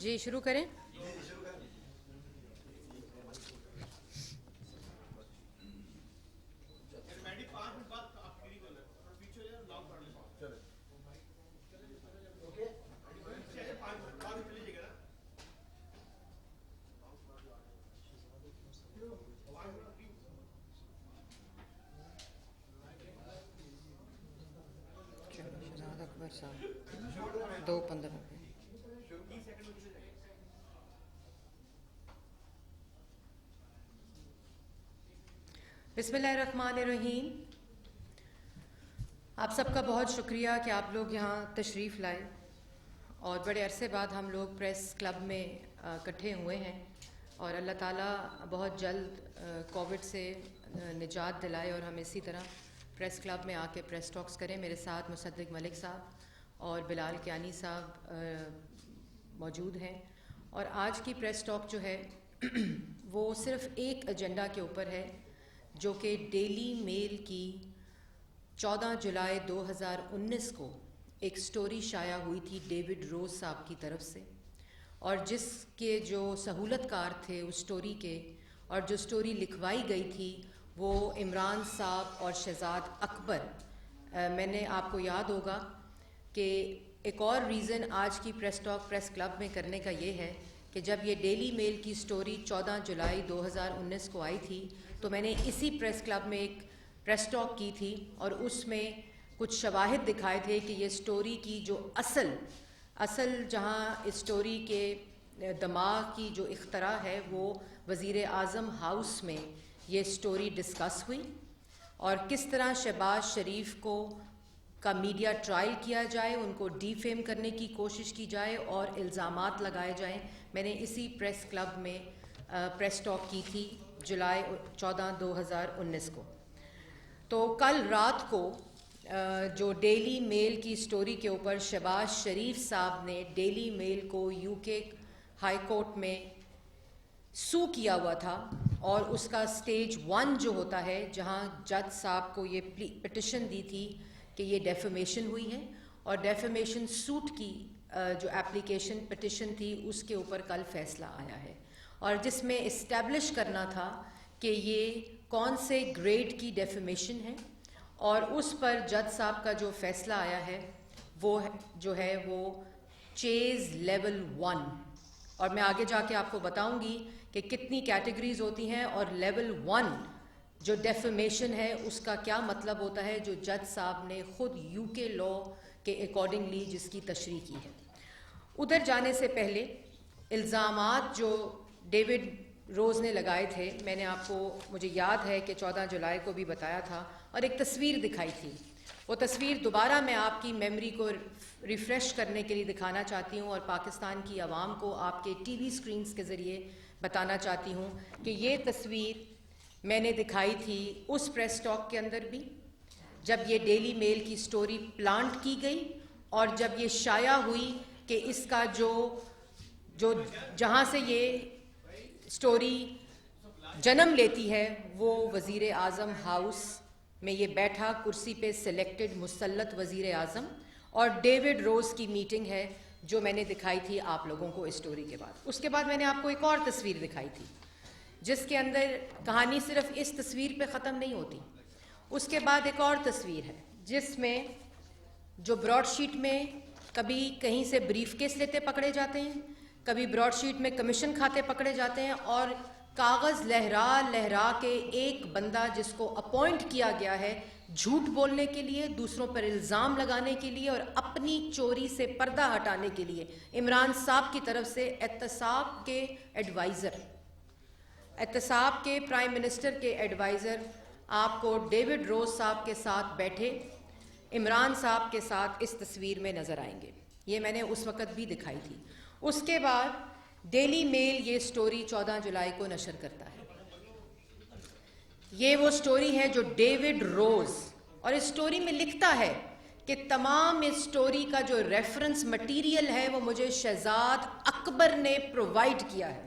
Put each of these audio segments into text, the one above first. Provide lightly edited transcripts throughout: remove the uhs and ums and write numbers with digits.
جی شروع کریں. شہزاد اکبر صاحب 2:15 پہ. بسم اللہ الرحمن الرحیم. آپ سب کا بہت شکریہ کہ آپ لوگ یہاں تشریف لائے اور بڑے عرصے بعد ہم لوگ پریس کلب میں اکٹھے ہوئے ہیں اور اللہ تعالیٰ بہت جلد کووڈ سے نجات دلائے اور ہم اسی طرح پریس کلب میں آ کے پریس ٹاکس کریں. میرے ساتھ مصدق ملک صاحب اور بلال کیانی صاحب موجود ہیں اور آج کی پریس ٹاک جو ہے وہ صرف ایک ایجنڈا کے اوپر ہے جو کہ ڈیلی میل کی 14 جولائی 2019 کو ایک سٹوری شائع ہوئی تھی ڈیوڈ روز صاحب کی طرف سے اور جس کے جو سہولت کار تھے اس سٹوری کے اور جو سٹوری لکھوائی گئی تھی وہ عمران صاحب اور شہزاد اکبر. میں نے آپ کو یاد ہوگا کہ ایک اور ریزن آج کی پریس ٹاک پریس کلب میں کرنے کا یہ ہے کہ جب یہ ڈیلی میل کی سٹوری 14 جولائی 2019 کو آئی تھی تو میں نے اسی پریس کلب میں ایک پریس ٹاک کی تھی اور اس میں کچھ شواہد دکھائے تھے کہ یہ سٹوری کی جو اصل جہاں اس سٹوری کے دماغ کی جو اختراع ہے وہ وزیر اعظم ہاؤس میں یہ سٹوری ڈسکس ہوئی اور کس طرح شہباز شریف کا میڈیا ٹرائل کیا جائے, ان کو ڈی فیم کرنے کی کوشش کی جائے اور الزامات لگائے جائیں. میں نے اسی پریس کلب میں پریس ٹاک کی تھی جولائی 14 2019 کو. تو کل رات کو جو ڈیلی میل کی سٹوری کے اوپر شہباز شریف صاحب نے ڈیلی میل کو یو کے ہائی کورٹ میں سو کیا ہوا تھا اور اس کا سٹیج 1 جو ہوتا ہے جہاں جج صاحب کو یہ پٹیشن دی تھی کہ یہ ڈیفیمیشن ہوئی ہے اور ڈیفیمیشن سوٹ کی جو ایپلیکیشن پٹیشن تھی اس کے اوپر کل فیصلہ آیا ہے اور جس میں اسٹیبلش کرنا تھا کہ یہ کون سے گریڈ کی ڈیفیمیشن ہے اور اس پر جج صاحب کا جو فیصلہ آیا ہے وہ جو ہے وہ چیز لیول 1 اور میں آگے جا کے آپ کو بتاؤں گی کہ کتنی کیٹیگریز ہوتی ہیں اور لیول 1 جو ڈیفیمیشن ہے اس کا کیا مطلب ہوتا ہے جو جج صاحب نے خود یو کے لا کے اکارڈنگلی جس کی تشریح کی ہے. ادھر جانے سے پہلے الزامات جو ڈیوڈ روز نے لگائے تھے میں نے آپ کو مجھے یاد ہے کہ 14 جولائی کو بھی بتایا تھا اور ایک تصویر دکھائی تھی. وہ تصویر دوبارہ میں آپ کی میموری کو ریفریش کرنے کے لیے دکھانا چاہتی ہوں اور پاکستان کی عوام کو آپ کے ٹی وی سکرینز کے ذریعے بتانا چاہتی ہوں کہ یہ تصویر میں نے دکھائی تھی اس پریس ٹاک کے اندر بھی جب یہ ڈیلی میل کی سٹوری پلانٹ کی گئی اور جب یہ شائع ہوئی کہ اس کا جو جہاں سے یہ سٹوری جنم لیتی ہے وہ وزیر اعظم ہاؤس میں یہ بیٹھا کرسی پہ سلیکٹڈ مسلط وزیر اعظم اور ڈیوڈ روز کی میٹنگ ہے جو میں نے دکھائی تھی آپ لوگوں کو اس سٹوری کے بعد. اس کے بعد میں نے آپ کو ایک اور تصویر دکھائی تھی جس کے اندر کہانی صرف اس تصویر پہ ختم نہیں ہوتی. اس کے بعد ایک اور تصویر ہے جس میں جو براڈ شیٹ میں کبھی کہیں سے بریف کیس لیتے پکڑے جاتے ہیں, کبھی براڈ شیٹ میں کمیشن کھاتے پکڑے جاتے ہیں اور کاغذ لہرا لہرا کے ایک بندہ جس کو اپوائنٹ کیا گیا ہے جھوٹ بولنے کے لیے, دوسروں پر الزام لگانے کے لیے اور اپنی چوری سے پردہ ہٹانے کے لیے عمران صاحب کی طرف سے احتساب کے ایڈوائزر, احتساب کے پرائم منسٹر کے ایڈوائزر آپ کو ڈیوڈ روز صاحب کے ساتھ بیٹھے عمران صاحب کے ساتھ اس تصویر میں نظر آئیں گے. یہ میں نے اس وقت بھی دکھائی تھی. اس کے بعد ڈیلی میل یہ سٹوری 14 جولائی کو نشر کرتا ہے. یہ وہ سٹوری ہے جو ڈیوڈ روز اور اس سٹوری میں لکھتا ہے کہ تمام اس سٹوری کا جو ریفرنس مٹیریل ہے وہ مجھے شہزاد اکبر نے پرووائڈ کیا ہے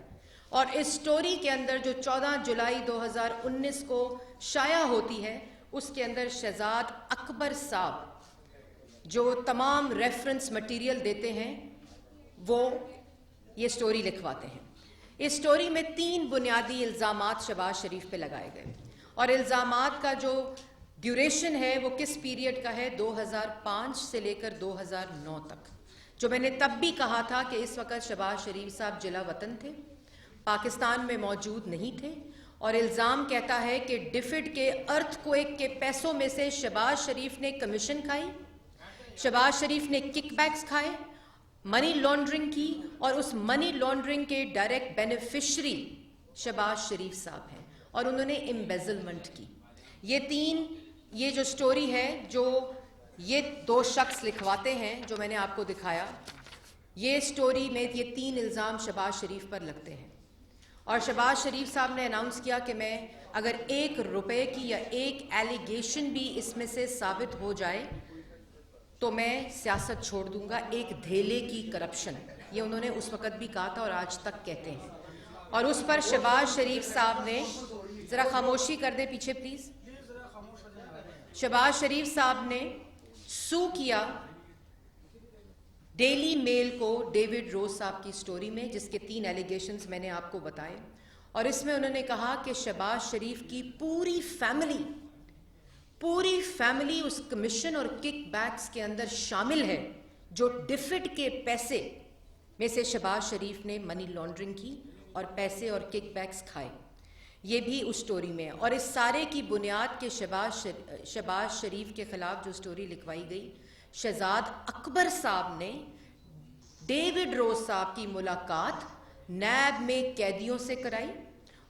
اور اس سٹوری کے اندر جو 14 جولائی 2019 کو شائع ہوتی ہے اس کے اندر شہزاد اکبر صاحب جو تمام ریفرنس مٹیریل دیتے ہیں وہ یہ سٹوری لکھواتے ہیں. اس سٹوری میں 3 بنیادی الزامات شہباز شریف پہ لگائے گئے اور الزامات کا جو ڈیوریشن ہے وہ کس پیریڈ کا ہے 2005 سے لے کر 2009 تک. جو میں نے تب بھی کہا تھا کہ اس وقت شہباز شریف صاحب جلا وطن تھے, پاکستان میں موجود نہیں تھے, اور الزام کہتا ہے کہ ڈفڈ کے ارتھ کویک کے پیسوں میں سے شہباز شریف نے کمیشن کھائی, شہباز شریف نے کک بیکس کھائے, منی لانڈرنگ کی, اور اس منی لانڈرنگ کے ڈائریکٹ بینیفیشری شہباز شریف صاحب ہیں, اور انہوں نے امبیزلمنٹ کی. یہ جو سٹوری ہے جو یہ 2 شخص لکھواتے ہیں جو میں نے آپ کو دکھایا, یہ سٹوری میں یہ 3 الزام شہباز شریف پر لگتے ہیں. اور شہباز شریف صاحب نے اناؤنس کیا کہ میں اگر 1 روپے کی یا 1 ایلیگیشن بھی اس میں سے ثابت ہو جائے تو میں سیاست چھوڑ دوں گا, ایک دھیلے کی کرپشن. یہ انہوں نے اس وقت بھی کہا تھا اور آج تک کہتے ہیں. اور اس پر شہباز شریف صاحب نے, ذرا خاموشی کر دے پیچھے پلیز, شہباز شریف صاحب نے سو کیا ڈیلی میل کو ڈیوڈ روز صاحب کی سٹوری میں, جس کے 3 ایلیگیشنز میں نے آپ کو بتائے, اور اس میں انہوں نے کہا کہ شہباز شریف کی پوری فیملی اس کمیشن اور کک بیکس کے اندر شامل ہے جو ڈفڈ کے پیسے میں سے شہباز شریف نے منی لانڈرنگ کی اور پیسے اور کک بیکس کھائے. یہ بھی اس سٹوری میں ہے. اور اس سارے کی بنیاد کے شہباز شریف کے خلاف جو سٹوری لکھوائی گئی, شہزاد اکبر صاحب نے ڈیوڈ روز صاحب کی ملاقات نیب میں قیدیوں سے کرائی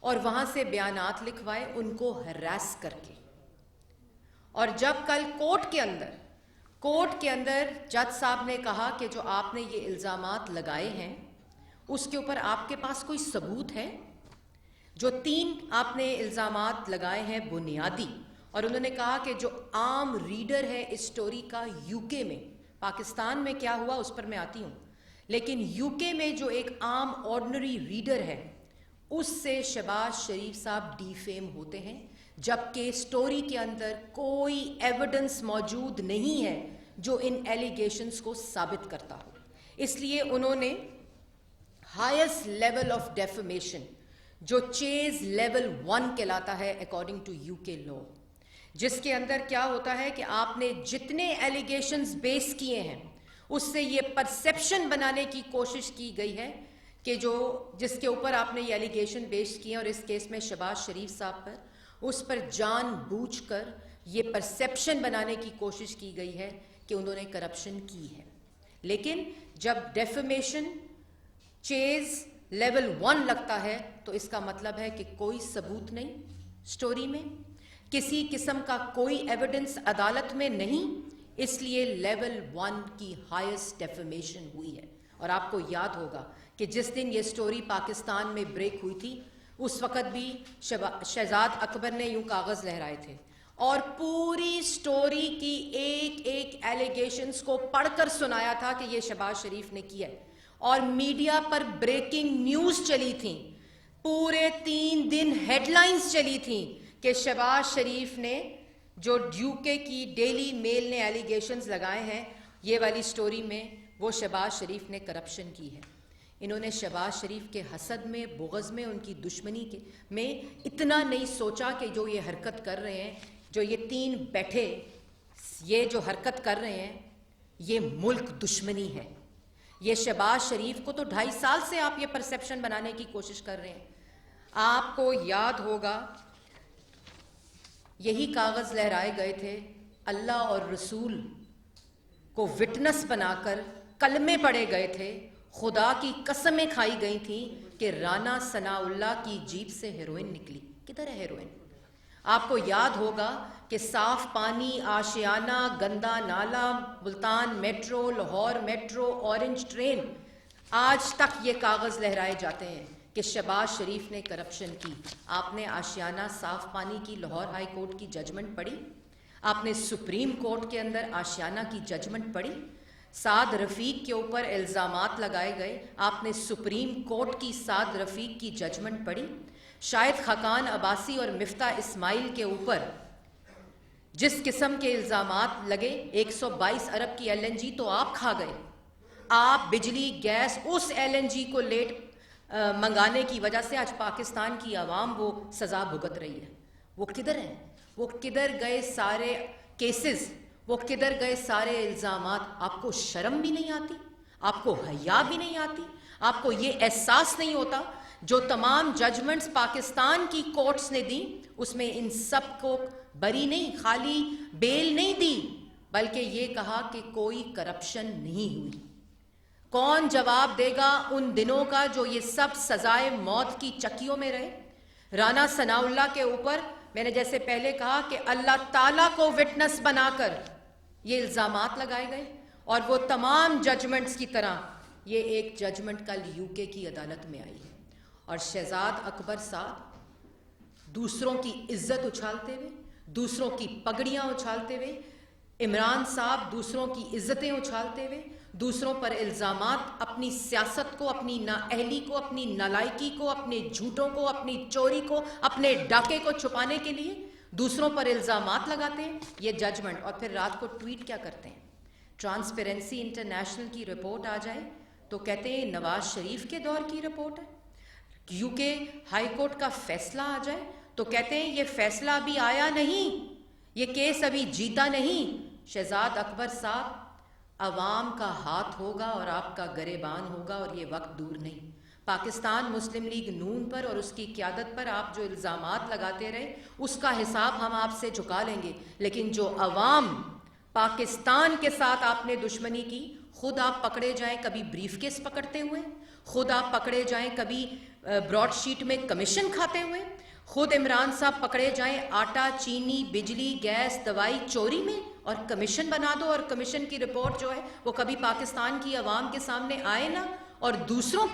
اور وہاں سے بیانات لکھوائے ان کو ہراس کر کے. اور جب کل کورٹ کے اندر جج صاحب نے کہا کہ جو آپ نے یہ الزامات لگائے ہیں اس کے اوپر آپ کے پاس کوئی ثبوت ہے, جو 3 آپ نے الزامات لگائے ہیں بنیادی, اور انہوں نے کہا کہ جو عام ریڈر ہے اس سٹوری کا یو کے میں, پاکستان میں کیا ہوا اس پر میں آتی ہوں, لیکن یو کے میں جو ایک عام آرڈنری ریڈر ہے اس سے شہباز شریف صاحب ڈی فیم ہوتے ہیں, جبکہ سٹوری کے اندر کوئی ایویڈنس موجود نہیں ہے جو ان ایلیگیشنز کو ثابت کرتا ہو. اس لیے انہوں نے ہائیسٹ لیول آف ڈیفیمیشن جو چیز لیول 1 کہلاتا ہے اکارڈنگ ٹو یو کے لا, جس کے اندر کیا ہوتا ہے کہ آپ نے جتنے ایلیگیشنز بیس کیے ہیں اس سے یہ پرسیپشن بنانے کی کوشش کی گئی ہے کہ جس کے اوپر آپ نے یہ ایلیگیشن بیس کیے ہیں, اور اس کیس میں شہباز شریف صاحب پر, اس پر جان بوجھ کر یہ پرسیپشن بنانے کی کوشش کی گئی ہے کہ انہوں نے کرپشن کی ہے. لیکن جب ڈیفیمیشن چیز لیول 1 لگتا ہے تو اس کا مطلب ہے کہ کوئی ثبوت نہیں سٹوری میں, کسی قسم کا کوئی ایویڈنس عدالت میں نہیں, اس لیے لیول 1 کی ہائیسٹ ڈیفیمیشن ہوئی ہے. اور آپ کو یاد ہوگا کہ جس دن یہ سٹوری پاکستان میں بریک ہوئی تھی اس وقت بھی شہزاد اکبر نے یوں کاغذ لہرائے تھے اور پوری سٹوری کی ایک ایلیگیشنز کو پڑھ کر سنایا تھا کہ یہ شہباز شریف نے کیا ہے, اور میڈیا پر بریکنگ نیوز چلی تھیں, پورے 3 دن ہیڈ لائنز چلی تھیں کہ شہباز شریف نے جو یوکے کی ڈیلی میل نے ایلیگیشنز لگائے ہیں یہ والی سٹوری میں, وہ شہباز شریف نے کرپشن کی ہے. انہوں نے شہباز شریف کے حسد میں, بغض میں, ان کی دشمنی میں اتنا نہیں سوچا کہ جو یہ حرکت کر رہے ہیں, جو یہ 3 بیٹھے یہ جو حرکت کر رہے ہیں یہ ملک دشمنی ہے. یہ شہباز شریف کو تو 2.5 سال سے آپ یہ پرسیپشن بنانے کی کوشش کر رہے ہیں. آپ کو یاد ہوگا یہی کاغذ لہرائے گئے تھے, اللہ اور رسول کو وٹنس بنا کر کلمے پڑھے گئے تھے, خدا کی قسمیں کھائی گئی تھیں کہ رانا ثناء اللہ کی جیب سے ہیروئن نکلی. کدھر ہے ہیروئن؟ آپ کو یاد ہوگا کہ صاف پانی, آشیانہ, گندا نالا, Multan metro, Lahore metro, orange train, آج تک یہ کاغذ لہرائے جاتے ہیں کہ شہباز شریف نے کرپشن کی. آپ نے آشیانہ صاف پانی کی لاہور ہائی کورٹ کی ججمنٹ پڑھی؟ آپ نے سپریم کورٹ کے اندر آشیانہ کی ججمنٹ پڑھی؟ سعد رفیق کے اوپر الزامات لگائے گئے, آپ نے سپریم کورٹ کی سعد رفیق کی ججمنٹ پڑھی؟ شاہد خاقان عباسی اور مفتاح اسماعیل کے اوپر جس قسم کے الزامات لگے, 122 ارب کی LNG تو آپ کھا گئے, آپ بجلی گیس اس LNG کو لیٹ منگانے کی وجہ سے آج پاکستان کی عوام وہ سزا بھگت رہی ہے. وہ کدھر ہیں؟ وہ کدھر گئے سارے کیسز؟ وہ کدھر گئے سارے الزامات؟ آپ کو شرم بھی نہیں آتی؟ آپ کو حیا بھی نہیں آتی؟ آپ کو یہ احساس نہیں ہوتا جو تمام ججمنٹس پاکستان کی کورٹس نے دی اس میں ان سب کو بری نہیں، خالی بیل نہیں دی، بلکہ یہ کہا کہ کوئی کرپشن نہیں ہوئی. کون جواب دے گا ان دنوں کا جو یہ سب سزائے موت کی چکیوں میں رہے؟ رانا ثناء اللہ کے اوپر میں نے جیسے پہلے کہا کہ اللہ تعالیٰ کو وٹنس بنا کر یہ الزامات لگائے گئے، اور وہ تمام ججمنٹس کی طرح یہ ایک ججمنٹ کل UK کی عدالت میں آئی ہے. اور شہزاد اکبر صاحب دوسروں کی عزت اچھالتے ہوئے، دوسروں کی پگڑیاں اچھالتے ہوئے، عمران صاحب دوسروں کی عزتیں اچھالتے ہوئے، دوسروں پر الزامات، اپنی سیاست کو، اپنی نااہلی کو، اپنی نالائکی کو، اپنے جھوٹوں کو، اپنی چوری کو، اپنے ڈاکے کو چھپانے کے لیے دوسروں پر الزامات لگاتے ہیں. یہ ججمنٹ، اور پھر رات کو ٹویٹ کیا کرتے ہیں؟ ٹرانسپیرنسی انٹرنیشنل کی رپورٹ آ جائے تو کہتے ہیں نواز شریف کے دور کی رپورٹ ہے. UK ہائی کورٹ کا فیصلہ آ جائے تو کہتے ہیں یہ فیصلہ ابھی آیا نہیں، یہ کیس ابھی جیتا نہیں. شہزاد اکبر صاحب، عوام کا ہاتھ ہوگا اور آپ کا گریبان ہوگا، اور یہ وقت دور نہیں. پاکستان مسلم لیگ نون پر اور اس کی قیادت پر آپ جو الزامات لگاتے رہے اس کا حساب ہم آپ سے چکا لیں گے، لیکن جو عوام پاکستان کے ساتھ آپ نے دشمنی کی، خود آپ پکڑے جائیں کبھی بریف کیس پکڑتے ہوئے، خود آپ پکڑے جائیں کبھی براڈ شیٹ میں کمیشن کھاتے ہوئے، خود عمران صاحب پکڑے جائیں آٹا، چینی، بجلی، گیس، دوائی چوری میں، اور کمیشن بنا دو، اور کمیشن کی رپورٹ جو ہے وہ کبھی پاکستان کی عوام کے سامنے آئے نا. اور دوسروں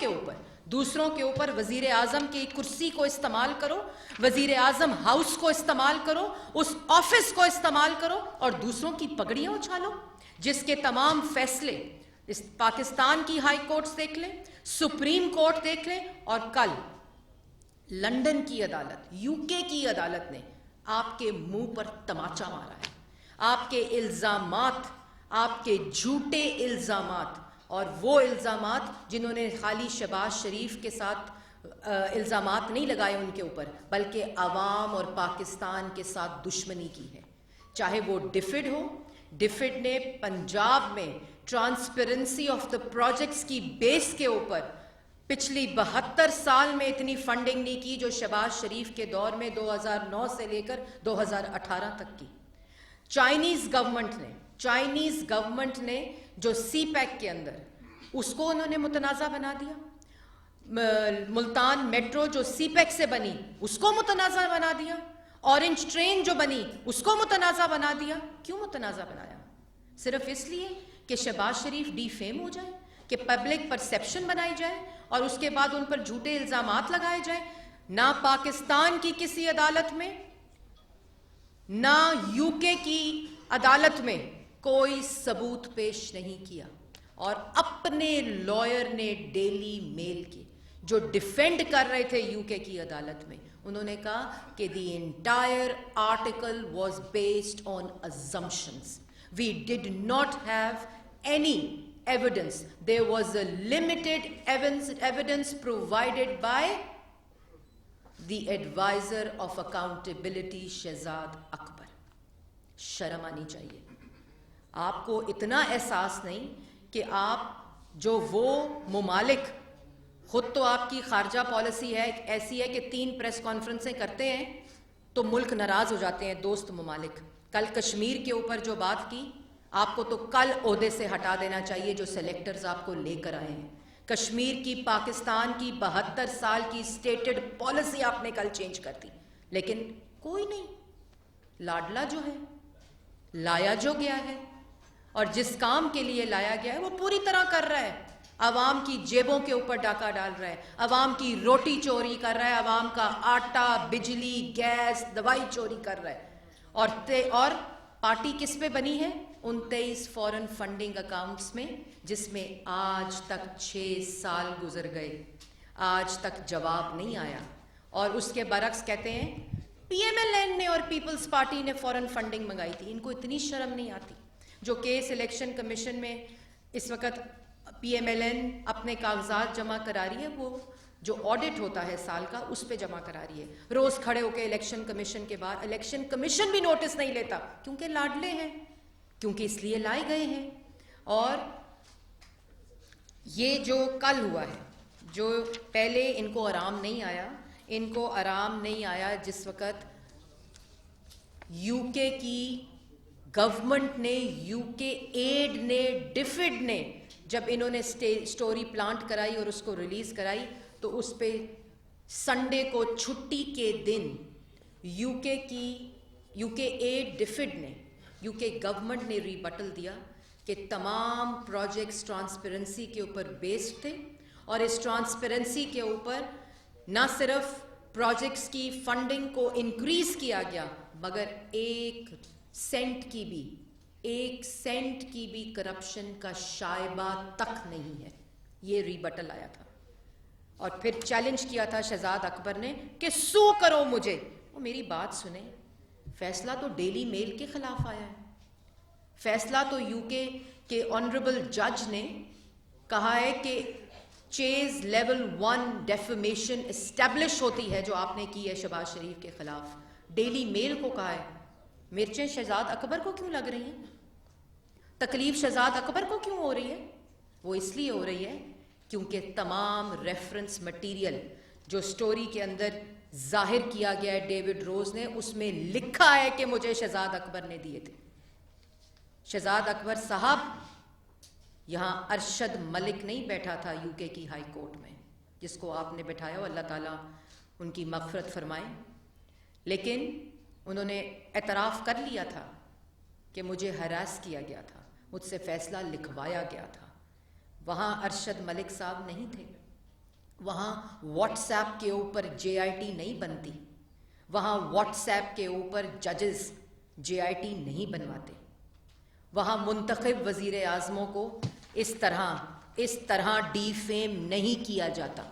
کے اوپر وزیر اعظم کی کرسی کو استعمال کرو، وزیر اعظم ہاؤس کو استعمال کرو، اس آفس کو استعمال کرو، اور دوسروں کی پگڑیاں اچھالو، جس کے تمام فیصلے اس پاکستان کی ہائی کورٹس دیکھ لیں، سپریم کورٹ دیکھ لیں، اور کل لندن کی عدالت، UK کی عدالت نے آپ کے منہ پر تماچا مارا ہے. آپ کے الزامات، آپ کے جھوٹے الزامات، اور وہ الزامات جنہوں نے خالی شہباز شریف کے ساتھ الزامات نہیں لگائے ان کے اوپر، بلکہ عوام اور پاکستان کے ساتھ دشمنی کی ہے. چاہے وہ ڈفڈ ہو، ڈفڈ نے پنجاب میں ٹرانسپیرنسی آف دا پروجیکٹس کی بیس کے اوپر پچھلی 72 سال میں اتنی فنڈنگ نہیں کی جو شہباز شریف کے دور میں 2009 سے لے کر 2018 تک کی. چائنیز گورنمنٹ نے جو CPEC کے اندر اس کو انہوں نے متنازع بنا دیا. ملتان میٹرو جو CPEC سے بنی اس کو متنازع بنا دیا. اورنج ٹرین جو بنی اس کو متنازع بنا دیا. کیوں متنازع بنایا؟ صرف اس لیے کہ شہباز شریف ڈی فیم ہو جائے، کہ پبلک پرسیپشن بنائی جائے، اور اس کے بعد ان پر جھوٹے الزامات لگائے جائیں. نہ پاکستان کی کسی عدالت میں، نہ UK کی عدالت میں کوئی ثبوت پیش نہیں کیا. اور اپنے لائر نے ڈیلی میل کے جو ڈیفینڈ کر رہے تھے UK کی عدالت میں، انہوں نے کہا کہ the entire article was based on assumptions. We did not have any evidence. There was a limited evidence provided by the advisor of accountability Shahzad Akbar. شرم آنی چاہیے. آپ کو اتنا احساس نہیں کہ آپ جو وہ ممالک، خود تو آپ کی خارجہ پالیسی ہے ایسی ہے کہ 3 پریس کانفرنسیں کرتے ہیں تو ملک ناراض ہو جاتے ہیں دوست ممالک. کل کشمیر کے اوپر جو بات کی، آپ کو تو کل عہدے سے ہٹا دینا چاہیے جو سلیکٹرز آپ کو لے کر آئے ہیں. کشمیر کی، پاکستان کی 72 سال کی سٹیٹڈ پالیسی آپ نے کل چینج کر دی. لیکن کوئی نہیں، لاڈلا جو ہے، لایا جو گیا ہے، اور جس کام کے لیے لایا گیا ہے وہ پوری طرح کر رہا ہے. عوام کی جیبوں کے اوپر ڈاکہ ڈال رہا ہے، عوام کی روٹی چوری کر رہا ہے، عوام کا آٹا، بجلی، گیس، دوائی چوری کر رہا ہے. اور پارٹی کس پہ بنی ہے؟ 29 فورن فنڈنگ اکاؤنٹس میں، جس میں آج تک 6 سال گزر گئے، آج تک جواب نہیں آیا. اور اس کے برعکس کہتے ہیں PMLN نے اور پیپلز پارٹی نے فورن فنڈنگ منگائی تھی. ان کو اتنی شرم نہیں آتی جو کیس الیکشن کمیشن میں اس وقت پی ایم ایل این اپنے کاغذات جمع کرا رہی ہے، وہ جو آڈٹ ہوتا ہے سال کا اس پہ جمع کرا رہی ہے، روز کھڑے ہو کے الیکشن کمیشن کے بعد، الیکشن کمیشن بھی نوٹس نہیں لیتا کیونکہ لاڈلے ہیں، کیونکہ اس لیے لائے گئے ہیں۔ اور یہ جو کل ہوا ہے، جو پہلے ان کو آرام نہیں آیا، ان کو آرام نہیں آیا جس وقت یو کے کی گورنمنٹ نے، یو کے ایڈ نے، ڈیفڈ نے جب انہوں نے سٹوری پلانٹ کرائی اور اس کو ریلیز کرائی تو اس پہ سنڈے کو چھٹی کے دن یو کے ایڈ ڈیفڈ نے، یو کے گورنمنٹ نے ریبٹل دیا کہ تمام پروجیکٹس ٹرانسپیرنسی کے اوپر بیسڈ تھے، اور اس ٹرانسپیرنسی کے اوپر نہ صرف پروجیکٹس کی فنڈنگ کو انکریز کیا گیا مگر ایک سینٹ کی بھی کرپشن کا شائبہ تک نہیں ہے۔ یہ ریبٹل آیا تھا، اور پھر چیلنج کیا تھا شہزاد اکبر نے کہ سو کرو مجھے۔ وہ میری بات سنیں، فیصلہ تو ڈیلی میل کے خلاف آیا ہے، فیصلہ تو یو کے آنریبل جج نے کہا ہے کہ چیز لیول 1 ڈیفیمیشن اسٹیبلش ہوتی ہے جو آپ نے کی ہے شہباز شریف کے خلاف۔ ڈیلی میل کو کہا ہے۔ مرچیں شہزاد اکبر کو کیوں لگ رہی ہیں؟ تکلیف شہزاد اکبر کو کیوں ہو رہی ہے؟ وہ اس لیے ہو رہی ہے کیونکہ تمام ریفرنس مٹیریل جو سٹوری کے اندر ظاہر کیا گیا ہے ڈیوڈ روز نے، اس میں لکھا ہے کہ مجھے شہزاد اکبر نے دیے تھے۔ شہزاد اکبر صاحب، یہاں ارشد ملک نہیں بیٹھا تھا یو کے کی ہائی کورٹ میں جس کو آپ نے بٹھایا، اللہ تعالیٰ ان کی مغفرت فرمائے، لیکن انہوں نے اعتراف کر لیا تھا کہ مجھے ہراس کیا گیا تھا، مجھ سے فیصلہ لکھوایا گیا تھا۔ وہاں ارشد ملک صاحب نہیں تھے، وہاں واٹس ایپ کے اوپر جے آئی ٹی نہیں بنتی، وہاں واٹس ایپ کے اوپر ججز جے آئی ٹی نہیں بنواتے، وہاں منتخب وزیر اعظموں کو اس طرح ڈی فیم نہیں کیا جاتا۔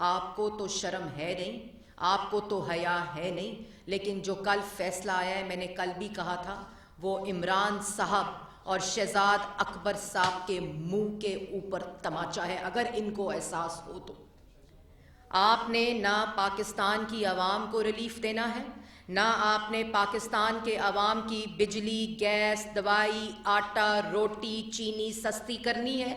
آپ کو تو شرم ہے نہیں، آپ کو تو حیا ہے نہیں، لیکن جو کل فیصلہ آیا ہے، میں نے کل بھی کہا تھا، وہ عمران صاحب اور شہزاد اکبر صاحب کے منہ کے اوپر تماچا ہے، اگر ان کو احساس ہو تو۔ آپ نے نہ پاکستان کی عوام کو ریلیف دینا ہے، نہ آپ نے پاکستان کے عوام کی بجلی، گیس، دوائی، آٹا، روٹی، چینی سستی کرنی ہے،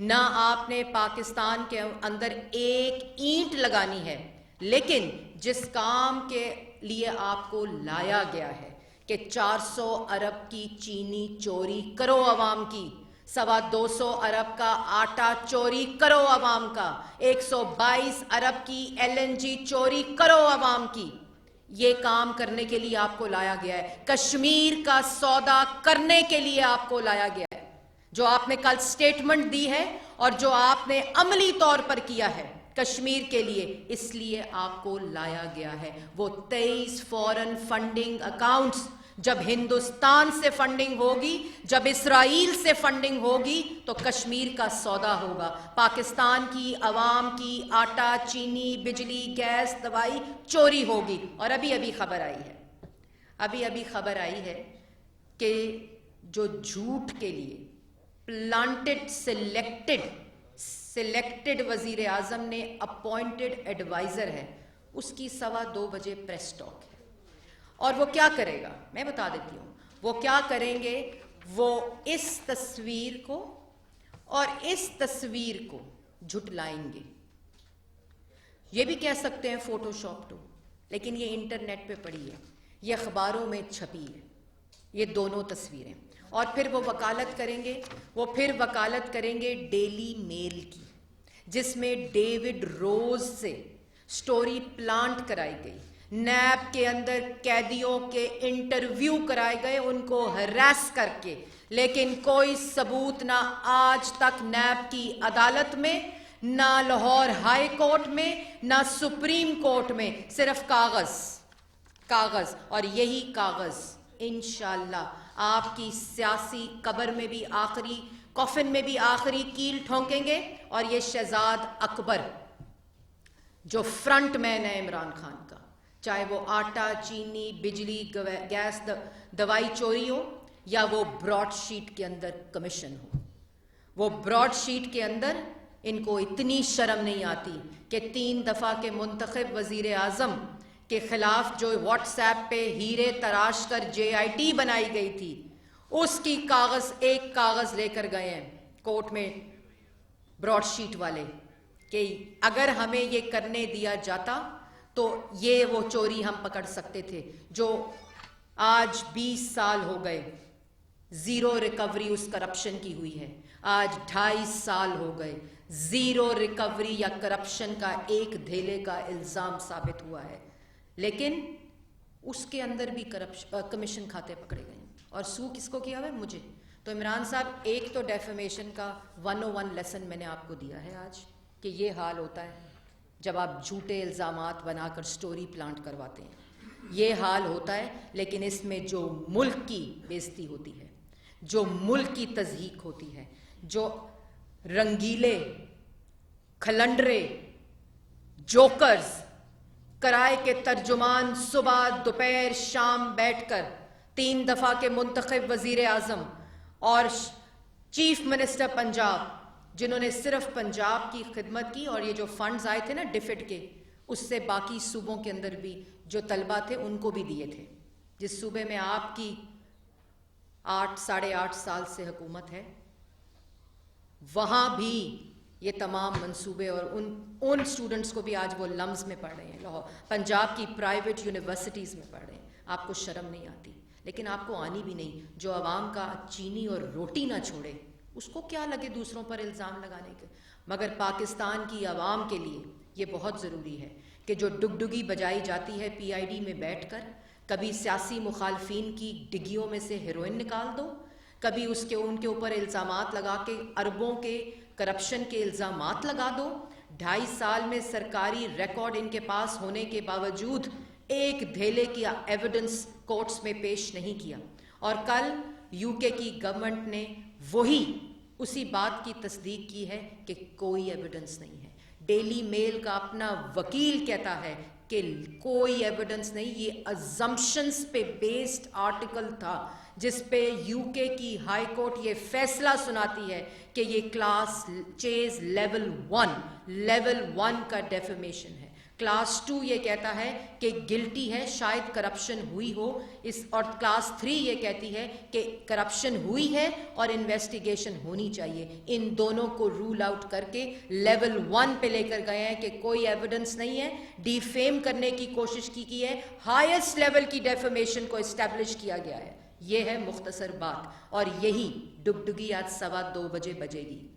نہ آپ نے پاکستان کے اندر ایک اینٹ لگانی ہے۔ لیکن جس کام کے لیے آپ کو لایا گیا ہے کہ 400 ارب کی چینی چوری کرو عوام کی، 250 ارب کا آٹا چوری کرو عوام کا، 122 ارب کی ایل این جی چوری کرو عوام کی، یہ کام کرنے کے لیے آپ کو لایا گیا ہے۔ کشمیر کا سودا کرنے کے لیے آپ کو لایا گیا ہے، جو آپ نے کل سٹیٹمنٹ دی ہے اور جو آپ نے عملی طور پر کیا ہے کشمیر کے لیے، اس لیے آپ کو لایا گیا ہے۔ وہ 23 فورن فنڈنگ اکاؤنٹس، جب ہندوستان سے فنڈنگ ہوگی، جب اسرائیل سے فنڈنگ ہوگی تو کشمیر کا سودا ہوگا، پاکستان کی عوام کی آٹا، چینی، بجلی، گیس، دوائی چوری ہوگی۔ اور ابھی خبر آئی ہے کہ جو جھوٹ کے لیے پلانٹڈ سلیکٹڈ وزیر اعظم نے اپوائنٹڈ ایڈوائزر ہے، اس کی 2:15 بجے پریس ٹاک ہے۔ اور وہ کیا کرے گا میں بتا دیتی ہوں، وہ کیا کریں گے، وہ اس تصویر کو اور اس تصویر کو جھٹلائیں گے۔ یہ بھی کہہ سکتے ہیں فوٹو شاپ ٹو، لیکن یہ انٹرنیٹ پہ پڑی ہے، یہ اخباروں میں چھپی ہے، یہ دونوں تصویریں۔ اور پھر وہ وکالت کریں گے ڈیلی میل کی، جس میں ڈیوڈ روز سے سٹوری پلانٹ کرائی گئی، نیب کے اندر قیدیوں کے انٹرویو کرائے گئے ان کو ہراس کر کے، لیکن کوئی ثبوت نہ آج تک نیب کی عدالت میں، نہ لاہور ہائی کورٹ میں، نہ سپریم کورٹ میں، صرف کاغذ۔ اور یہی کاغذ انشاءاللہ آپ کی سیاسی قبر میں بھی آخری کافن میں بھی آخری کیل ٹھونکیں گے۔ اور یہ شہزاد اکبر جو فرنٹ مین ہے عمران خان کا، چاہے وہ آٹا، چینی، بجلی، گیس، دوائی چوری ہو، یا وہ براڈ شیٹ کے اندر کمیشن ہو، وہ براڈ شیٹ کے اندر ان کو اتنی شرم نہیں آتی کہ 3 دفعہ کے منتخب وزیر اعظم کے خلاف جو واٹس ایپ پہ ہیرے تراش کر JIT بنائی گئی تھی اس کی ایک کاغذ لے کر گئے ہیں کورٹ میں براڈ شیٹ والے کہ اگر ہمیں یہ کرنے دیا جاتا تو یہ وہ چوری ہم پکڑ سکتے تھے، جو آج 20 سال ہو گئے، 0 ریکوری اس کرپشن کی ہوئی ہے۔ آج 2.5 سال ہو گئے، 0 ریکوری یا کرپشن کا ایک دھیلے کا الزام ثابت ہوا ہے، لیکن اس کے اندر بھی کمیشن کھاتے پکڑے گئے، اور سو کس کو کیا ہوا ہے؟ مجھے۔ تو عمران صاحب، ایک تو ڈیفیمیشن کا 101 لیسن میں نے آپ کو دیا ہے آج، کہ یہ حال ہوتا ہے جب آپ جھوٹے الزامات بنا کر سٹوری پلانٹ کرواتے ہیں، یہ حال ہوتا ہے۔ لیکن اس میں جو ملک کی بےزتی ہوتی ہے، جو ملک کی تضحیک ہوتی ہے، جو رنگیلے، کھلنڈرے، جوکرز، کرائے کے ترجمان صبح دوپہر شام بیٹھ کر 3 دفعہ کے منتخب وزیر اعظم اور چیف منسٹر پنجاب، جنہوں نے صرف پنجاب کی خدمت کی، اور یہ جو فنڈز آئے تھے نا ڈیفڈ کے، اس سے باقی صوبوں کے اندر بھی جو طلبہ تھے ان کو بھی دیے تھے۔ جس صوبے میں آپ کی 8-8.5 سال سے حکومت ہے، وہاں بھی یہ تمام منصوبے، اور ان اسٹوڈنٹس کو بھی آج وہ لمز میں پڑھ رہے ہیں، لاہور پنجاب کی پرائیویٹ یونیورسٹیز میں پڑھ رہے ہیں۔ آپ کو شرم نہیں آتی؟ لیکن آپ کو آنی بھی نہیں۔ جو عوام کا چینی اور روٹی نہ چھوڑے، اس کو کیا لگے دوسروں پر الزام لگانے کے؟ مگر پاکستان کی عوام کے لیے یہ بہت ضروری ہے کہ جو ڈگڈگی بجائی جاتی ہے PID میں بیٹھ کر، کبھی سیاسی مخالفین کی ڈگیوں میں سے ہیروئن نکال دو، کبھی ان کے اوپر الزامات لگا کے اربوں کے کرپشن کے الزامات لگا دو۔ 2.5 سال میں سرکاری ریکارڈ ان کے پاس ہونے کے باوجود ایک دھیلے کی ایویڈنس کورٹس میں پیش نہیں کیا، اور کل UK کی گورنمنٹ نے اسی بات کی تصدیق کی ہے کہ کوئی ایویڈنس نہیں ہے۔ ڈیلی میل کا اپنا وکیل کہتا ہے کہ کوئی ایویڈنس نہیں، یہ ازمپشنز پہ بیسڈ آرٹیکل تھا، جس پہ UK کی ہائی کورٹ یہ فیصلہ سناتی ہے کہ یہ کلاس چیز لیول 1 کا ڈیفیمیشن ہے۔ کلاس 2 یہ کہتا ہے کہ گلٹی ہے، شاید کرپشن ہوئی ہو، اور کلاس 3 یہ کہتی ہے کہ کرپشن ہوئی ہے اور انویسٹیگیشن ہونی چاہیے۔ ان دونوں کو رول آؤٹ کر کے لیول 1 پہ لے کر گئے ہیں کہ کوئی ایویڈنس نہیں ہے، ڈیفیم کرنے کی کوشش کی ہے، ہائیسٹ لیول کی ڈیفیمیشن کو اسٹیبلش کیا گیا ہے۔ یہ ہے مختصر بات، اور یہی ڈگڈگی آج 2:15 بجے بجے گی۔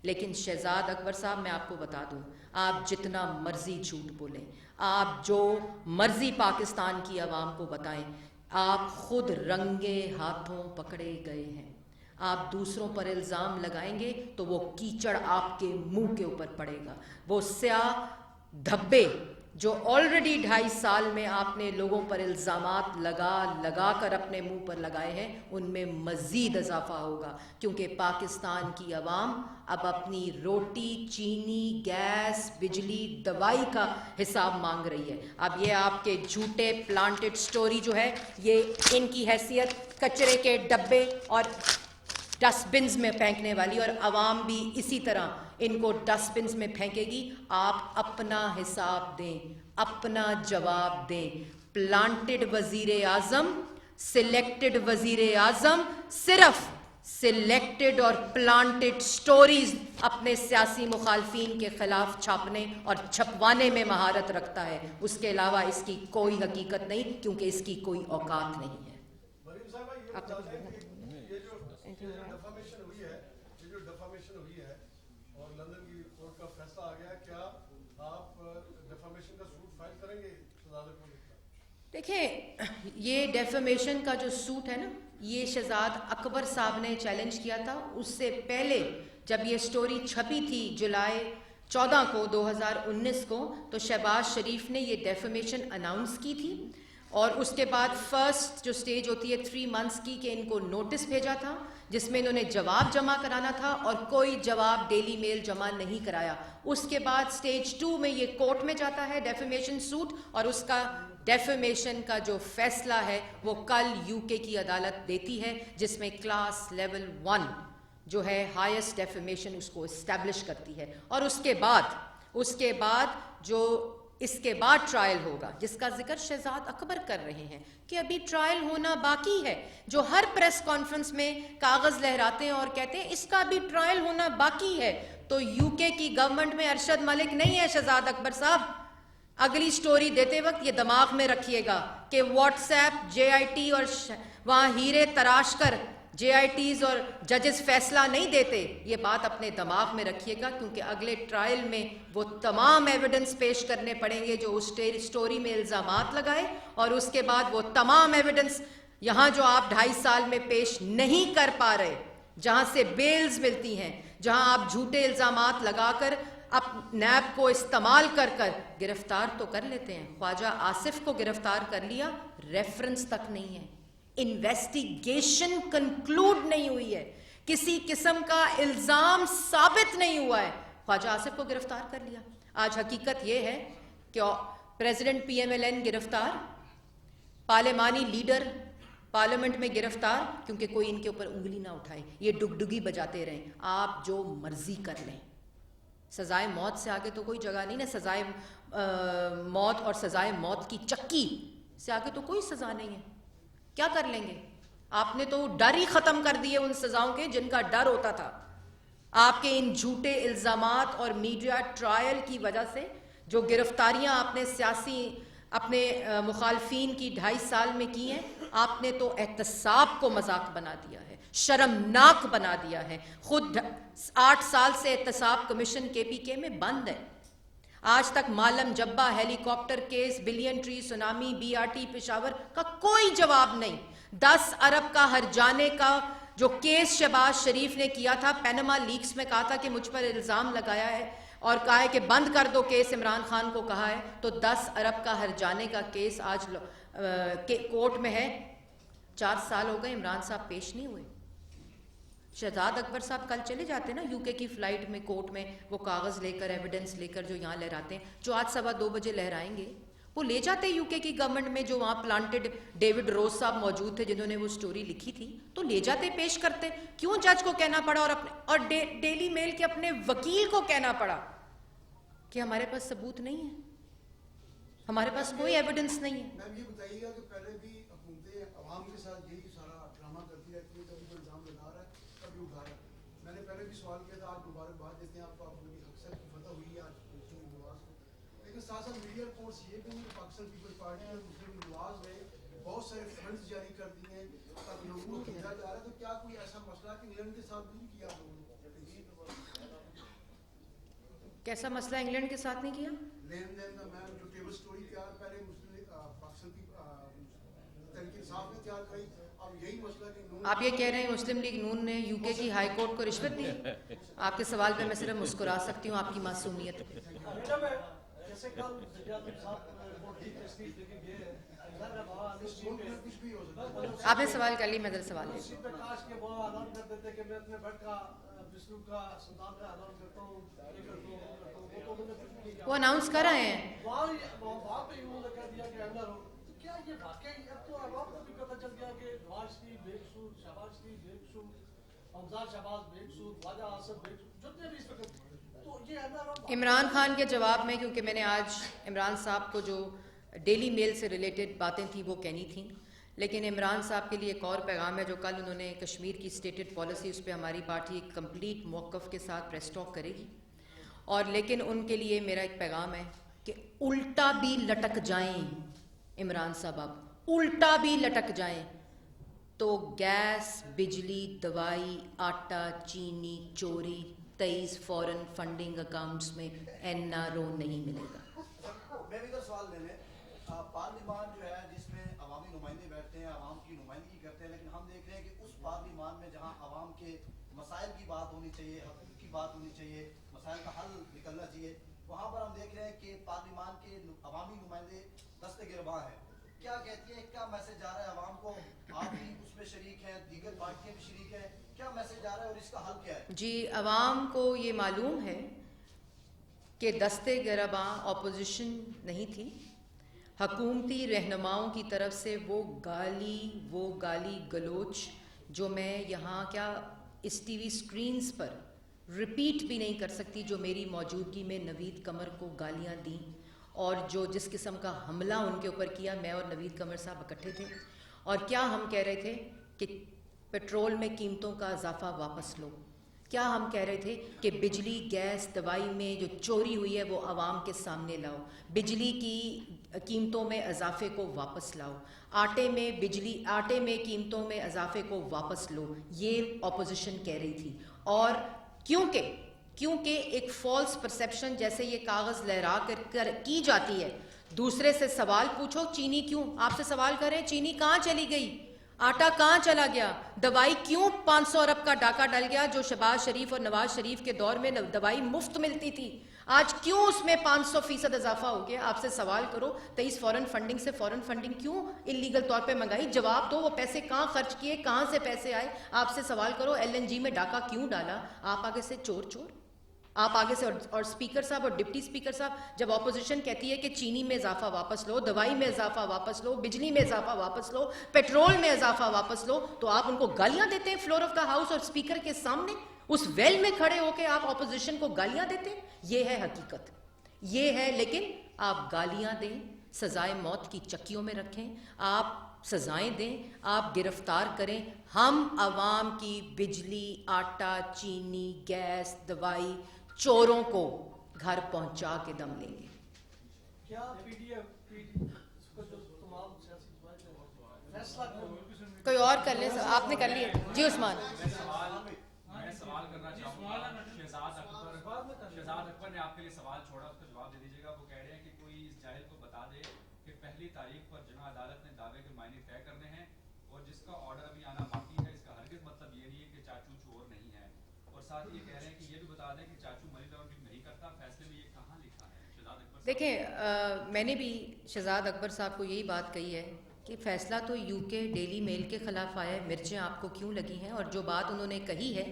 لیکن شہزاد اکبر صاحب، میں آپ کو بتا دوں، آپ جتنا مرضی جھوٹ بولیں، آپ جو مرضی پاکستان کی عوام کو بتائیں، آپ خود رنگے ہاتھوں پکڑے گئے ہیں۔ آپ دوسروں پر الزام لگائیں گے تو وہ کیچڑ آپ کے منہ کے اوپر پڑے گا۔ وہ سیاہ دھبے جو آلریڈی 2.5 سال میں آپ نے لوگوں پر الزامات لگا کر اپنے منہ پر لگائے ہیں، ان میں مزید اضافہ ہوگا، کیونکہ پاکستان کی عوام اب اپنی روٹی، چینی، گیس، بجلی، دوائی کا حساب مانگ رہی ہے۔ اب یہ آپ کے جھوٹے پلانٹڈ سٹوری جو ہے، یہ ان کی حیثیت کچرے کے ڈبے اور ڈسٹ بنز میں پھینکنے والی، اور عوام بھی اسی طرح ان کو ڈسٹ بنز میں پھینکے گی۔ آپ اپنا حساب دیں، اپنا جواب دیں۔ پلانٹڈ وزیر اعظم، سلیکٹڈ وزیر اعظم صرف سلیکٹڈ اور پلانٹڈ سٹوریز اپنے سیاسی مخالفین کے خلاف چھاپنے اور چھپوانے میں مہارت رکھتا ہے، اس کے علاوہ اس کی کوئی حقیقت نہیں، کیونکہ اس کی کوئی اوقات نہیں ہے۔ اور لندن کی کورٹ کا فیصلہ آ گیا، کیا آپ ڈیفامیشن کا سوٹ فائل کریں گے؟ دیکھیں، یہ ڈیفیمیشن کا جو سوٹ ہے نا، یہ شہزاد اکبر صاحب نے چیلنج کیا تھا۔ اس سے پہلے جب یہ سٹوری چھپی تھی جولائی 14 کو 2019 کو، تو شہباز شریف نے یہ ڈیفیمیشن اناؤنس کی تھی، اور اس کے بعد فرسٹ جو سٹیج ہوتی ہے 3 منتھس کی، کہ ان کو نوٹس بھیجا تھا جس میں انہوں نے جواب جمع کرانا تھا، اور کوئی جواب ڈیلی میل جمع نہیں کرایا۔ اس کے بعد سٹیج 2 میں یہ کورٹ میں جاتا ہے ڈیفیمیشن سوٹ، اور اس کا ڈیفیمیشن کا جو فیصلہ ہے وہ کل UK کی عدالت دیتی ہے، جس میں کلاس لیول 1 جو ہے ہائیسٹ ڈیفیمیشن اس کو اسٹیبلش کرتی ہے. اور اس کے بعد جو اس کے بعد ٹرائل ہوگا، جس کا ذکر شہزاد اکبر کر رہے ہیں کہ ابھی ٹرائل ہونا باقی ہے، جو ہر پریس کانفرنس میں کاغذ لہراتے ہیں اور کہتے ہیں اس کا بھی ٹرائل ہونا باقی ہے. تو یو کے کی گورنمنٹ میں ارشد ملک نہیں ہے شہزاد اکبر صاحب. اگلی سٹوری دیتے وقت یہ دماغ میں رکھیے گا کہ what's app J I T اور وہاں ہیرے تراش کر جے آئی ٹیز اور ججز فیصلہ نہیں دیتے. یہ بات اپنے دماغ میں رکھیے گا، کیونکہ اگلے ٹرائل میں وہ تمام ایویڈنس پیش کرنے پڑیں گے جو اس سٹوری میں الزامات لگائے، اور اس کے بعد وہ تمام ایویڈنس یہاں جو آپ 2.5 سال میں پیش نہیں کر پا رہے، جہاں سے بیلز ملتی ہیں، جہاں آپ جھوٹے الزامات لگا کر نیب کو استعمال کر گرفتار تو کر لیتے ہیں. خواجہ آصف کو گرفتار کر لیا، ریفرنس تک نہیں ہے، انویسٹیگیشن کنکلوڈ نہیں ہوئی ہے، کسی قسم کا الزام ثابت نہیں ہوا ہے، خواجہ آصف کو گرفتار کر لیا. آج حقیقت یہ ہے کہ president P M L N گرفتار، پارلیمانی لیڈر پارلیمنٹ میں گرفتار، کیونکہ کوئی ان کے اوپر انگلی نہ اٹھائے، یہ ڈگڈگی بجاتے رہیں، آپ جو مرضی کر لیں. سزائے موت سے آگے تو کوئی جگہ نہیں نا، سزائے موت اور سزائے موت کی چکی سے آگے تو کوئی سزا نہیں ہے. کیا کر لیں گے؟ آپ نے تو ڈر ہی ختم کر دیے ان سزاؤں کے جن کا ڈر ہوتا تھا. آپ کے ان جھوٹے الزامات اور میڈیا ٹرائل کی وجہ سے جو گرفتاریاں آپ نے سیاسی اپنے مخالفین کی 2.5 سال میں کی ہیں، آپ نے تو احتساب کو مذاق بنا دیا ہے، شرمناک بنا دیا ہے. خود 8 سال سے احتساب کمیشن کے پی کے میں بند ہے. آج تک Malam Jabba helicopter case, billion tree tsunami, B R T Peshawar کا کوئی جواب نہیں. 10 ارب کا ہرجانے کا جو کیس شہباز شریف نے کیا تھا، پینما لیکس میں کہا تھا کہ مجھ پر الزام لگایا ہے اور کہا ہے کہ بند کر دو کیس، عمران خان کو کہا ہے، تو 10 ارب کا ہرجانے کا کیس آج کورٹ میں ہے. 4 سال ہو گئے، عمران صاحب پیش نہیں ہوئے. شہزاد اکبر صاحب کل چلے جاتے نا یو کے کی فلائٹ میں، کورٹ میں وہ کاغذ لے کر، ایویڈنس لے کر جو یہاں لہراتے ہیں، جو آج 2:15 بجے لہرائیں گے، وہ لے جاتے یو کے کی گورنمنٹ میں جو وہاں پلانٹڈ ڈیوڈ روز صاحب موجود تھے جنہوں نے وہ سٹوری لکھی تھی، تو لے جاتے، پیش کرتے. کیوں جج کو کہنا پڑا اور ڈیلی میل کے اپنے وکیل کو کہنا پڑا کہ ہمارے پاس ثبوت نہیں ہے، ہمارے پاس کوئی ایویڈنس نہیں ہے. میم یہ بتائیے گا کہ پہلے بھی حکومتیں عوام کے ساتھ یہی سارا ڈرامہ کرتی رہتی ہے، کبھی کوئی الزام لگا رہا ہے کبھی اٹھا رہا ہے. میں نے پہلے بھی سوال کیا تھا، آج مبارکباد دیتے ہیں آپ کو، آپ کی اکثر کی فتح ہوئی ہے آج مسلم نواز کو. لیکن ساتھ ساتھ میڈیا رپورٹس یہ بھی کہ پاکستان پیپل پارٹی اور مسلم نواز نے بہت سارے فنڈز جاری کر دیے ہیں تاکہ لوگوں کو بھیجا جا رہا ہے. تو کیا کوئی ایسا مسئلہ کہ انگلینڈ کے ساتھ نہیں کیا آپ لوگوں نے؟ کیسا مسئلہ انگلینڈ کے ساتھ نہیں کیا؟ لین دین کا میم جو ٹیبل سٹوری تیار پہلے پاکستان کی تحریک انصاف نے تیار کری، اب یہی مسئلہ کہ آپ یہ کہہ رہے ہیں مسلم لیگ نون نے یو کے کی ہائی کورٹ کو رشوت دی؟ آپ کے سوال پہ میں صرف مسکرا سکتی ہوں، آپ کی معصومیت. آپ نے سوال کر لی، میں ذرا سوال لے. وہ اناؤنس کر رہے ہیں. عمران خان کے جواب میں، کیونکہ میں نے آج عمران صاحب کو جو ڈیلی میل سے ریلیٹڈ باتیں تھیں وہ کہنی تھیں، لیکن عمران صاحب کے لیے ایک اور پیغام ہے جو کل انہوں نے کشمیر کی اسٹیٹڈ پالیسی، اس پہ ہماری پارٹی ایک کمپلیٹ موقف کے ساتھ پریس ٹاک کرے گی. اور لیکن ان کے لیے میرا ایک پیغام ہے کہ الٹا بھی لٹک جائیں عمران صاحب، اب الٹا بھی لٹک جائیں تو گیس، بجلی، دوائی، آٹا، چینی چوری 23 فورن فنڈنگ اکاؤنٹس میں این آر او نہیں ملے گا. میں بھی سوال لینے، پارلیمان جو ہے جس میں عوامی نمائندے بیٹھتے ہیں، عوام کی نمائندگی کرتے ہیں، لیکن ہم دیکھ رہے ہیں کہ اس پارلیمان میں جہاں عوام کے مسائل کی بات ہونی چاہیے، حقوق کی بات ہونی چاہیے، مسائل کا حل نکلنا چاہیے، وہاں پر ہم دیکھ رہے ہیں کہ پارلیمان کے عوامی نمائندے دست گرباں ہیں. کیا کہتی ہے، کیا میسج جا رہا ہے عوام کو؟ آپ بھی اس میں شریک ہیں، دیگر پارٹیاں بھی شریک ہیں، کیا میسج جا رہا ہے اور اس کا حل کیا ہے؟ جی، عوام کو یہ معلوم ہے کہ دست گرباں اپوزیشن نہیں تھی، حکومتی رہنماؤں کی طرف سے وہ گالی گلوچ جو میں یہاں کیا اس ٹی وی سکرینز پر ریپیٹ بھی نہیں کر سکتی جو میری موجودگی میں نوید قمر کو گالیاں دیں اور جو جس قسم کا حملہ ان کے اوپر کیا. میں اور نوید قمر صاحب اکٹھے تھے اور کیا ہم کہہ رہے تھے کہ پیٹرول میں قیمتوں کا اضافہ واپس لو. کیا ہم کہہ رہے تھے کہ بجلی گیس دوائی میں جو چوری ہوئی ہے وہ عوام کے سامنے لاؤ, بجلی کی قیمتوں میں اضافے کو واپس لاؤ, آٹے میں قیمتوں میں اضافے کو واپس لو. یہ اپوزیشن کہہ رہی تھی. اور کیونکہ ایک فالس پرسیپشن جیسے یہ کاغذ لہرا کر کی جاتی ہے, دوسرے سے سوال پوچھو چینی کیوں, آپ سے سوال کریں چینی کہاں چلی گئی, آٹا کہاں چلا گیا, دوائی کیوں 500 ارب کا ڈاکہ ڈل گیا جو شہباز شریف اور نواز شریف کے دور میں دوائی مفت ملتی تھی, آج کیوں اس میں 500% اضافہ ہو گیا. آپ سے سوال کرو 23 فورن فنڈنگ سے فورن فنڈنگ کیوں انلیگل طور پہ منگائی, جواب دو. وہ پیسے کہاں خرچ کیے, کہاں سے پیسے آئے. آپ سے سوال کرو LNG میں ڈاکہ کیوں ڈالا. آپ آگے سے چور, آپ آگے سے. اور اسپیکر صاحب اور ڈپٹی اسپیکر صاحب جب اپوزیشن کہتی ہے کہ چینی میں اضافہ واپس لو, دوائی میں اضافہ واپس لو, بجلی میں اضافہ واپس لو, پیٹرول میں اضافہ واپس لو, تو آپ ان کو گالیاں دیتے ہیں فلور آف دا ہاؤس اور اسپیکر کے سامنے, اس ویل میں کھڑے ہو کے آپ اپوزیشن کو گالیاں دیتے ہیں. یہ ہے حقیقت, یہ ہے. لیکن آپ گالیاں دیں, سزائے موت کی چکیوں میں رکھیں, آپ سزائیں دیں, آپ گرفتار کریں, ہم عوام کی بجلی, آٹا, چینی, گیس, دوائی چوروں کو گھر پہنچا کے دم لیں گے. کیا پی ڈی ایف کو جو تمام سیاسی فیصلہ کوئی اور کر لیں, آپ نے کر لیا. جی عثمان. میں سوال کرنا چاہوں گا. شہزاد اکبر نے آپ کے لیے سوال چھوڑا, اس کا جواب دے دیجیے گا. وہ کہہ رہے ہیں کہ کوئی اس جاہل کو بتا دے کہ پہلی تاریخ پر جناح عدالت نے دعوے کے معنی طے کرنے ہیں اور جس کا آرڈر ابھی آنا باقی ہے. اس کا ہرگز مطلب یہ نہیں ہے کہ چاچو چور نہیں ہے. اور ساتھ یہ کہہ رہے ہیں کہ یہ بھی بتا دیں کہ چاچو منی لانڈرنگ نہیں کرتا. فیصلے میں یہ کہاں لکھا ہے شہزاد اکبر؟ دیکھیں, میں نے بھی شہزاد اکبر صاحب کو یہی بات کہی ہے کہ فیصلہ تو UK ڈیلی میل کے خلاف آیا ہے, مرچیں آپ کو کیوں لگی ہیں. اور جو بات انہوں نے کہی ہے,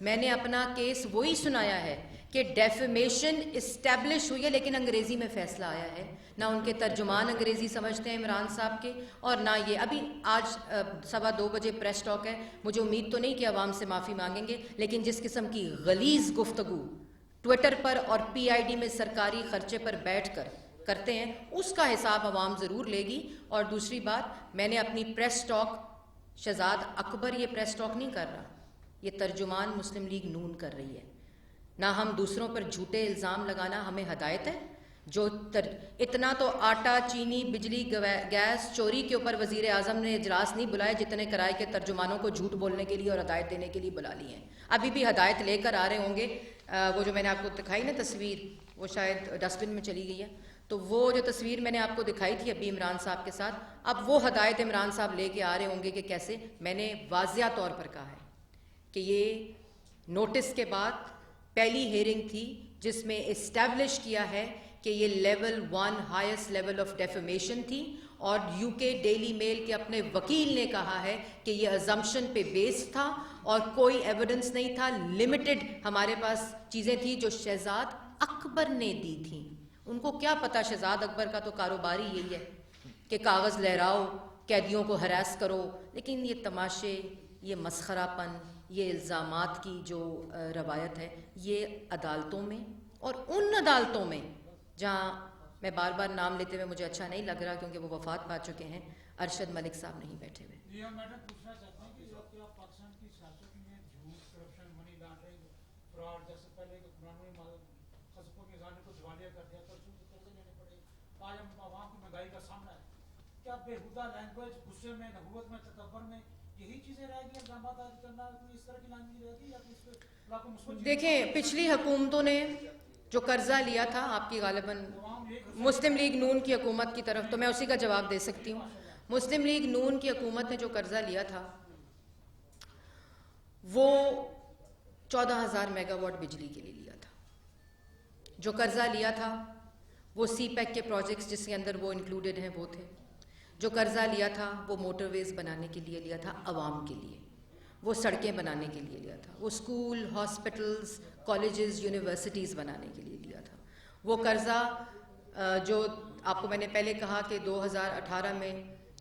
میں نے اپنا کیس وہی سنایا ہے کہ ڈیفیمیشن اسٹیبلش ہوئی ہے لیکن انگریزی میں فیصلہ آیا ہے. نہ ان کے ترجمان انگریزی سمجھتے ہیں عمران صاحب کے, اور نہ یہ. ابھی آج 2:15 بجے پریس ٹاک ہے, مجھے امید تو نہیں کہ عوام سے معافی مانگیں گے, لیکن جس قسم کی غلیظ گفتگو ٹویٹر پر اور PID میں سرکاری خرچے پر بیٹھ کر کرتے ہیں, اس کا حساب عوام ضرور لے گی. اور دوسری بات, میں نے اپنی پریس ٹاک, شہزاد اکبر یہ پریس ٹاک نہیں کر رہا, یہ ترجمان مسلم لیگ نون کر رہی ہے. نہ ہم دوسروں پر جھوٹے الزام لگانا ہمیں ہدایت ہے. جو اتنا تو آٹا, چینی, بجلی, گیس چوری کے اوپر وزیر اعظم نے اجلاس نہیں بلائے جتنے کرائے کے ترجمانوں کو جھوٹ بولنے کے لیے اور ہدایت دینے کے لیے بلا لی ہیں. ابھی بھی ہدایت لے کر آ رہے ہوں گے. وہ جو میں نے آپ کو دکھائی نا تصویر, وہ شاید ڈسٹ بن میں چلی گئی ہے, تو وہ جو تصویر میں نے آپ کو دکھائی تھی ابھی عمران صاحب کے ساتھ, اب وہ ہدایت عمران صاحب لے کے آ رہے ہوں گے کہ کیسے. میں نے واضح طور پر کہا ہے کہ یہ نوٹس کے بعد پہلی ہیئرنگ تھی جس میں اسٹیبلش کیا ہے کہ یہ level 1 highest level of defamation تھی. اور UK ڈیلی میل کے اپنے وکیل نے کہا ہے کہ یہ ازمپشن پہ بیس تھا اور کوئی ایویڈنس نہیں تھا, لمیٹڈ ہمارے پاس چیزیں تھیں جو شہزاد اکبر نے دی تھیں. ان کو کیا پتا, شہزاد اکبر کا تو کاروبار ہی یہی ہے کہ کاغذ لہراؤ, قیدیوں کو ہراس کرو. لیکن یہ تماشے, یہ مسخرہ پن, یہ الزامات کی جو روایت ہے, یہ عدالتوں میں اور ان عدالتوں میں جہاں میں بار بار نام لیتے ہوئے مجھے اچھا نہیں لگ رہا کیونکہ وہ وفات پا چکے ہیں, ارشد ملک صاحب نہیں بیٹھے ہوئے. جی ہم میڈم پوچھنا چاہتے ہیں کہ جو کہ آپ پاکستان کی سیاست میں جھوٹ, کرپشن, منی لانڈرنگ, فراڈ, جیسے پہلے قصبوں کے ادارے کو دیوالیہ کر دیا, قرضوں سے قرضے لینے پڑے, آج ہم عوام کی مہنگائی کا سامنا ہے. کیا بےہودہ لینگویج, غصے میں, نبوت میں, تکبر میں یہی چیزیں رہ گئی, الزامات عائد کرنا, کوئی اس طرح کی لینگویج رہ گئی یا اس پہ دیکھیں, پچھلی حکومتوں نے جو قرضہ لیا تھا آپ کی غالباً مسلم لیگ نون کی حکومت کی طرف, تو میں اسی کا جواب دے سکتی ہوں. مسلم لیگ نون کی حکومت نے جو قرضہ لیا تھا وہ 14,000 میگا واٹ بجلی کے لیے لیا تھا. جو قرضہ لیا تھا وہ CPEC کے پروجیکٹس جس کے اندر وہ انکلوڈڈ ہیں وہ تھے. جو قرضہ لیا تھا وہ موٹر ویز بنانے کے لیے لیا تھا, عوام کے لیے, وہ سڑکیں بنانے کے لیے لیا تھا, وہ اسکول, ہاسپٹلز, کالجز, یونیورسٹیز بنانے کے لیے لیا تھا. وہ قرضہ جو آپ کو میں نے پہلے کہا کہ 2018 میں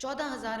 14,000